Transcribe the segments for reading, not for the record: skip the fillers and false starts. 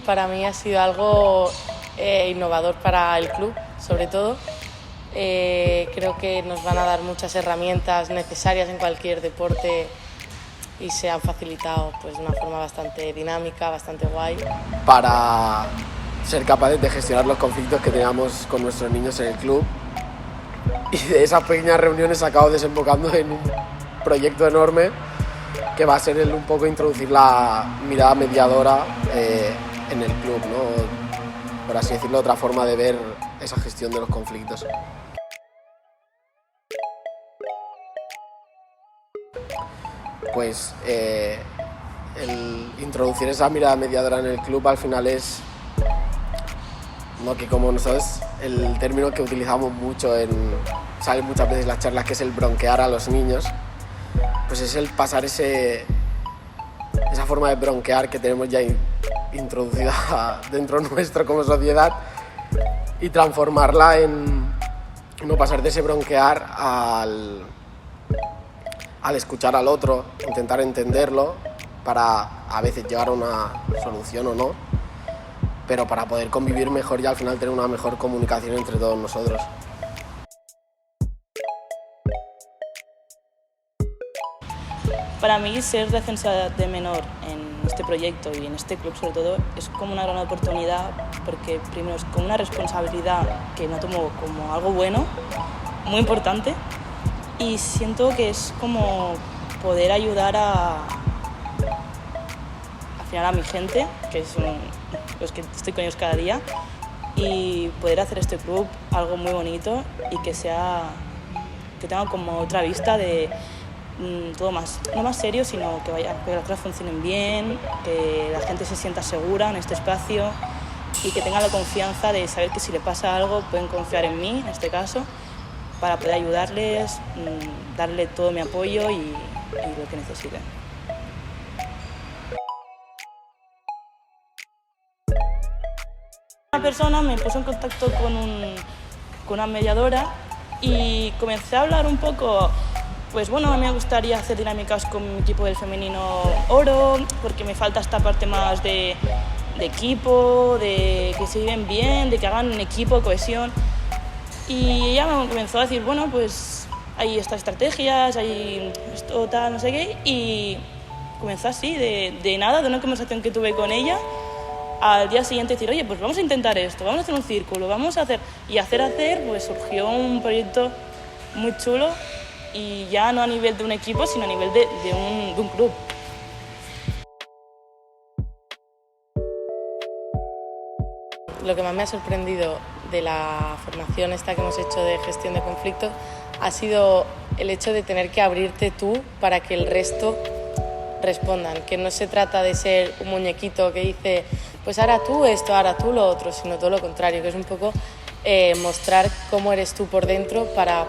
para mí ha sido algo innovador para el club, sobre todo. Creo que nos van a dar muchas herramientas necesarias en cualquier deporte y se han facilitado pues, de una forma bastante dinámica, bastante guay. Para ser capaces de gestionar los conflictos que teníamos con nuestros niños en el club, y de esas pequeñas reuniones acabo desembocando en un proyecto enorme que va a ser un poco introducir la mirada mediadora en el club, ¿no? Por así decirlo, otra forma de ver esa gestión de los conflictos. Pues el introducir esa mirada mediadora en el club al final es, no, que como nosotros, el término que utilizamos mucho, sale muchas veces en las charlas, que es el bronquear a los niños, pues es el pasar esa forma de bronquear que tenemos ya introducida dentro nuestro como sociedad y transformarla en, no pasar de ese bronquear al escuchar al otro, intentar entenderlo para a veces llegar a una solución o no, pero para poder convivir mejor y al final tener una mejor comunicación entre todos nosotros. Para mí, ser defensa de menor en este proyecto y en este club sobre todo es como una gran oportunidad, porque primero es como una responsabilidad que no tomo como algo bueno, muy importante, y siento que es como poder ayudar al final a mi gente, que son los que estoy con ellos cada día, y poder hacer este club algo muy bonito y que tenga como otra vista de todo más, no más serio, sino que las cosas funcionen bien, que la gente se sienta segura en este espacio y que tenga la confianza de saber que si le pasa algo pueden confiar en mí, en este caso, para poder ayudarles, darle todo mi apoyo y lo que necesiten. Una persona me puso en contacto con una mediadora y comencé a hablar un poco. Pues bueno, a mí me gustaría hacer dinámicas con mi equipo del femenino oro, porque me falta esta parte más de equipo, de que se viven bien, de que hagan un equipo, cohesión. Y ella me comenzó a decir, bueno, pues hay estas estrategias, hay esto, tal, no sé qué, y comenzó así, de nada, de una conversación que tuve con ella, al día siguiente decir, oye, pues vamos a intentar esto, vamos a hacer un círculo, vamos a hacer... Y hacer, pues surgió un proyecto muy chulo, y ya no a nivel de un equipo, sino a nivel de un club. Lo que más me ha sorprendido de la formación esta que hemos hecho de gestión de conflictos ha sido el hecho de tener que abrirte tú para que el resto respondan, que no se trata de ser un muñequito que dice pues ahora tú esto, ahora tú lo otro, sino todo lo contrario, que es un poco mostrar cómo eres tú por dentro para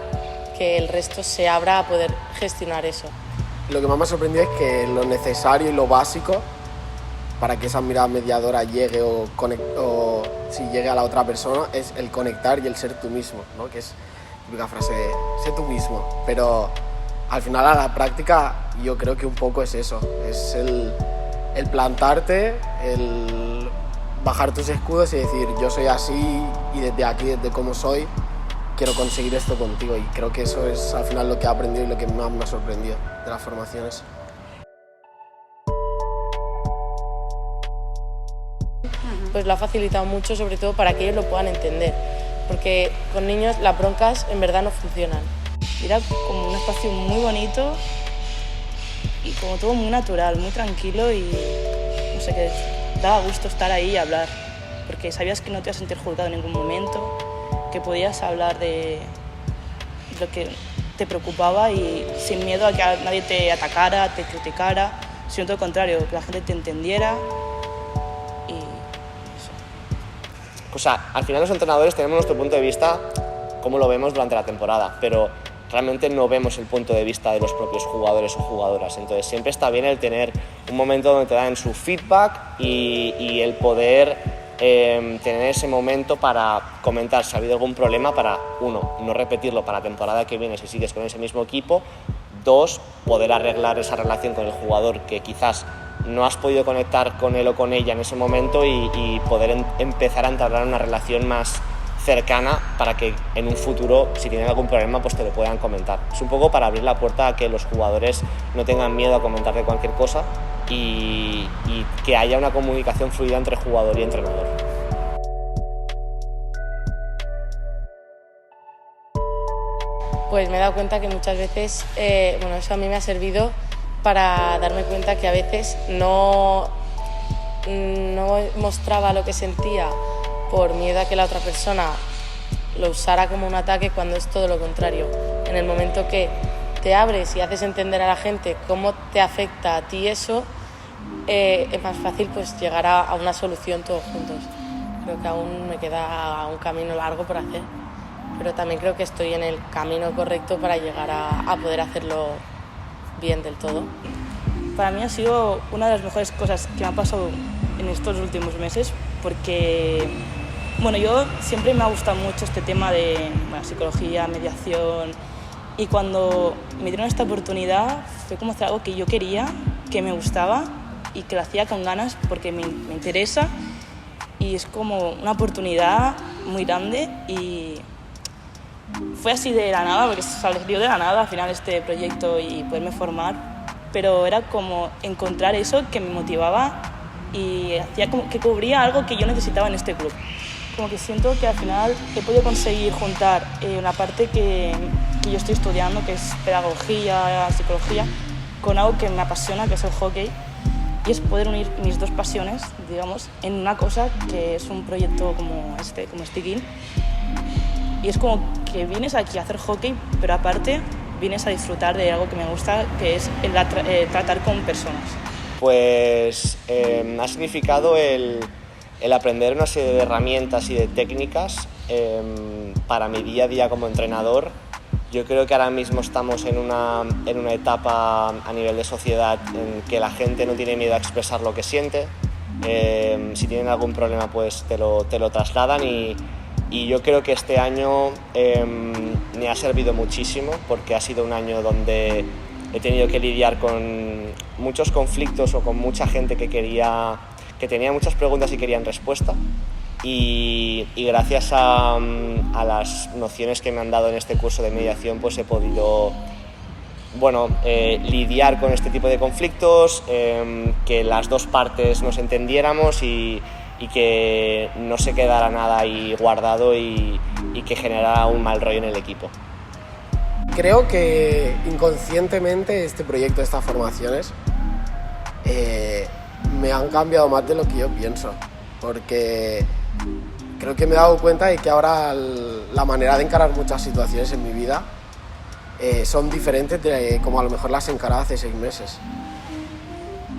que el resto se abra a poder gestionar eso. Lo que más me ha sorprendido es que lo necesario y lo básico para que esa mirada mediadora llegue o si llegue a la otra persona es el conectar y el ser tú mismo, ¿no? Que es la típica frase de sé tú mismo, pero al final a la práctica yo creo que un poco es eso, es el plantarte, el bajar tus escudos y decir yo soy así y desde aquí, desde cómo soy, quiero conseguir esto contigo, y creo que eso es al final lo que he aprendido y lo que más me ha sorprendido de las formaciones. Pues lo ha facilitado mucho, sobre todo para que ellos lo puedan entender, porque con niños las broncas en verdad no funcionan. Era como un espacio muy bonito y como todo muy natural, muy tranquilo, y no sé, que daba gusto estar ahí y hablar, porque sabías que no te ibas a sentir juzgado en ningún momento, que podías hablar de lo que te preocupaba y sin miedo a que nadie te atacara, te criticara, sino todo lo contrario, que la gente te entendiera y eso. O sea, al final los entrenadores tenemos nuestro punto de vista, cómo lo vemos durante la temporada, pero realmente no vemos el punto de vista de los propios jugadores o jugadoras. Entonces siempre está bien el tener un momento donde te dan su feedback y el poder tener ese momento para comentar si ha habido algún problema, para, uno, no repetirlo para la temporada que viene si sigues con ese mismo equipo, dos, poder arreglar esa relación con el jugador que quizás no has podido conectar con él o con ella en ese momento y poder empezar a entablar una relación más cercana para que en un futuro, si tienen algún problema, pues te lo puedan comentar. Es un poco para abrir la puerta a que los jugadores no tengan miedo a comentar de cualquier cosa y que haya una comunicación fluida entre jugador y entrenador. Pues me he dado cuenta que muchas veces, eso a mí me ha servido para darme cuenta que a veces no mostraba lo que sentía por miedo a que la otra persona lo usara como un ataque, cuando es todo lo contrario. En el momento que te abres y haces entender a la gente cómo te afecta a ti eso, es más fácil pues llegar a una solución todos juntos. Creo que aún me queda un camino largo por hacer, pero también creo que estoy en el camino correcto para llegar a poder hacerlo bien del todo. Para mí ha sido una de las mejores cosas que me ha pasado en estos últimos meses, porque yo siempre me ha gustado mucho este tema de psicología, mediación, y cuando me dieron esta oportunidad fue como hacer algo que yo quería, que me gustaba y que lo hacía con ganas porque me interesa, y es como una oportunidad muy grande y fue así de la nada, porque salió de la nada al final este proyecto y poderme formar, pero era como encontrar eso que me motivaba y hacía como que cubría algo que yo necesitaba en este club. Como que siento que al final he podido conseguir juntar una parte que yo estoy estudiando, que es pedagogía, psicología, con algo que me apasiona, que es el hockey, y es poder unir mis dos pasiones, digamos, en una cosa que es un proyecto como Stick-In. Y es como que vienes aquí a hacer hockey, pero aparte vienes a disfrutar de algo que me gusta, que es tratar con personas. Pues ha significado el aprender una serie de herramientas y de técnicas para mi día a día como entrenador. Yo creo que ahora mismo estamos en una etapa a nivel de sociedad en que la gente no tiene miedo a expresar lo que siente. Si tienen algún problema, pues te lo trasladan y yo creo que este año me ha servido muchísimo, porque ha sido un año donde he tenido que lidiar con muchos conflictos o con mucha gente que tenía muchas preguntas y querían respuesta, y gracias a las nociones que me han dado en este curso de mediación pues he podido lidiar con este tipo de conflictos, que las dos partes nos entendiéramos y que no se quedara nada ahí guardado y que generara un mal rollo en el equipo. Creo que inconscientemente este proyecto, estas formaciones, me han cambiado más de lo que yo pienso, porque creo que me he dado cuenta de que ahora la manera de encarar muchas situaciones en mi vida son diferentes de como a lo mejor las encaraba hace 6 meses.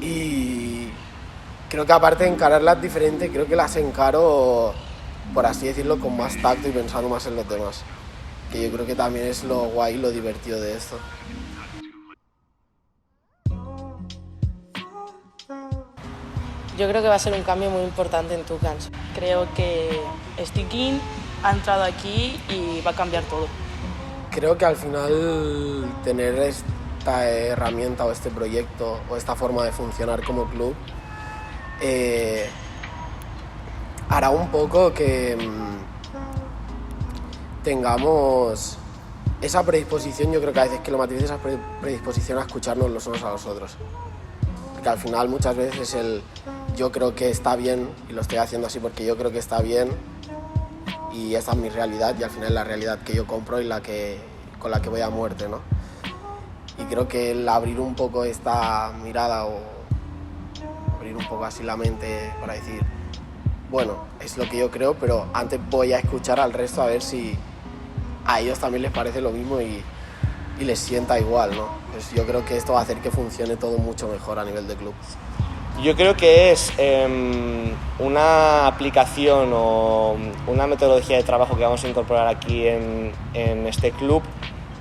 Y creo que aparte de encararlas diferente, creo que las encaro, por así decirlo, con más tacto y pensando más en los demás. Que yo creo que también es lo guay y lo divertido de esto. Yo creo que va a ser un cambio muy importante en Tucans. Creo que Stick-In ha entrado aquí y va a cambiar todo. Creo que al final tener esta herramienta o este proyecto o esta forma de funcionar como club hará un poco que tengamos esa predisposición. Yo creo que a veces que lo más difícil es esa predisposición a escucharnos los unos a los otros, porque al final muchas veces yo creo que está bien y lo estoy haciendo así porque yo creo que está bien y esa es mi realidad, y al final es la realidad que yo compro y con la que voy a muerte, ¿no? Y creo que el abrir un poco esta mirada o abrir un poco así la mente para decir, bueno, es lo que yo creo, pero antes voy a escuchar al resto a ver si a ellos también les parece lo mismo y les sienta igual, ¿no? Pues yo creo que esto va a hacer que funcione todo mucho mejor a nivel de club. Yo creo que es una aplicación o una metodología de trabajo que vamos a incorporar aquí en este club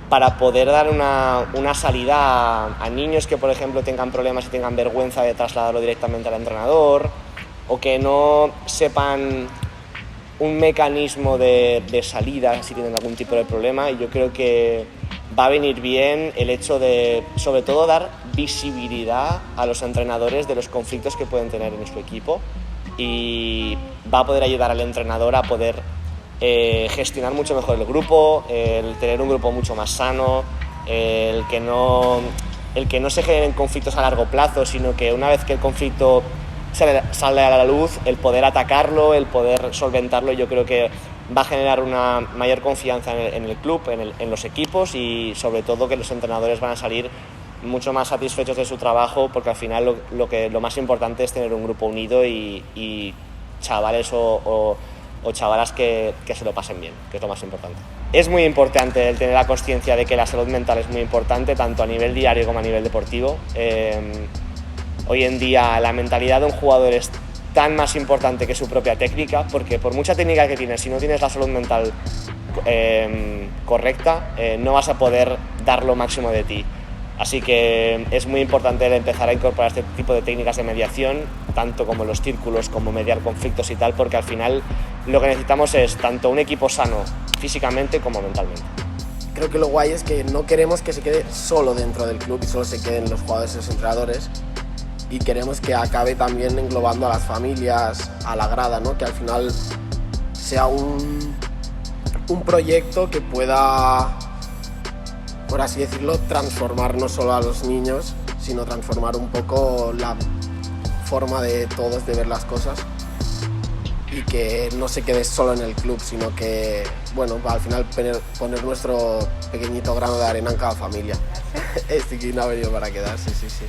para poder dar una salida a niños que, por ejemplo, tengan problemas y tengan vergüenza de trasladarlo directamente al entrenador, o que no sepan un mecanismo de salida si tienen algún tipo de problema. Y yo creo que va a venir bien el hecho de, sobre todo, dar visibilidad a los entrenadores de los conflictos que pueden tener en su equipo, y va a poder ayudar al entrenador a poder gestionar mucho mejor el grupo, el tener un grupo mucho más sano, el que no se generen conflictos a largo plazo, sino que una vez que el conflicto sale a la luz, el poder atacarlo, el poder solventarlo, yo creo que va a generar una mayor confianza en el club, en los equipos, y sobre todo que los entrenadores van a salir mucho más satisfechos de su trabajo, porque al final lo más importante es tener un grupo unido y chavales o chavalas que se lo pasen bien, que es lo más importante. Es muy importante el tener la conciencia de que la salud mental es muy importante, tanto a nivel diario como a nivel deportivo. Hoy en día la mentalidad de un jugador es tan más importante que su propia técnica, porque por mucha técnica que tienes, si no tienes la salud mental correcta, no vas a poder dar lo máximo de ti. Así que es muy importante empezar a incorporar este tipo de técnicas de mediación, tanto como los círculos, como mediar conflictos y tal, porque al final lo que necesitamos es tanto un equipo sano físicamente como mentalmente. Creo que lo guay es que no queremos que se quede solo dentro del club y solo se queden los jugadores y los entrenadores, y queremos que acabe también englobando a las familias, a la grada, ¿no? Que al final sea un proyecto que pueda, por así decirlo, transformar no solo a los niños, sino transformar un poco la forma de todos de ver las cosas, y que no se quede solo en el club, sino que, bueno, al final poner nuestro pequeñito grano de arena en cada familia. Este que no ha venido para quedarse, sí.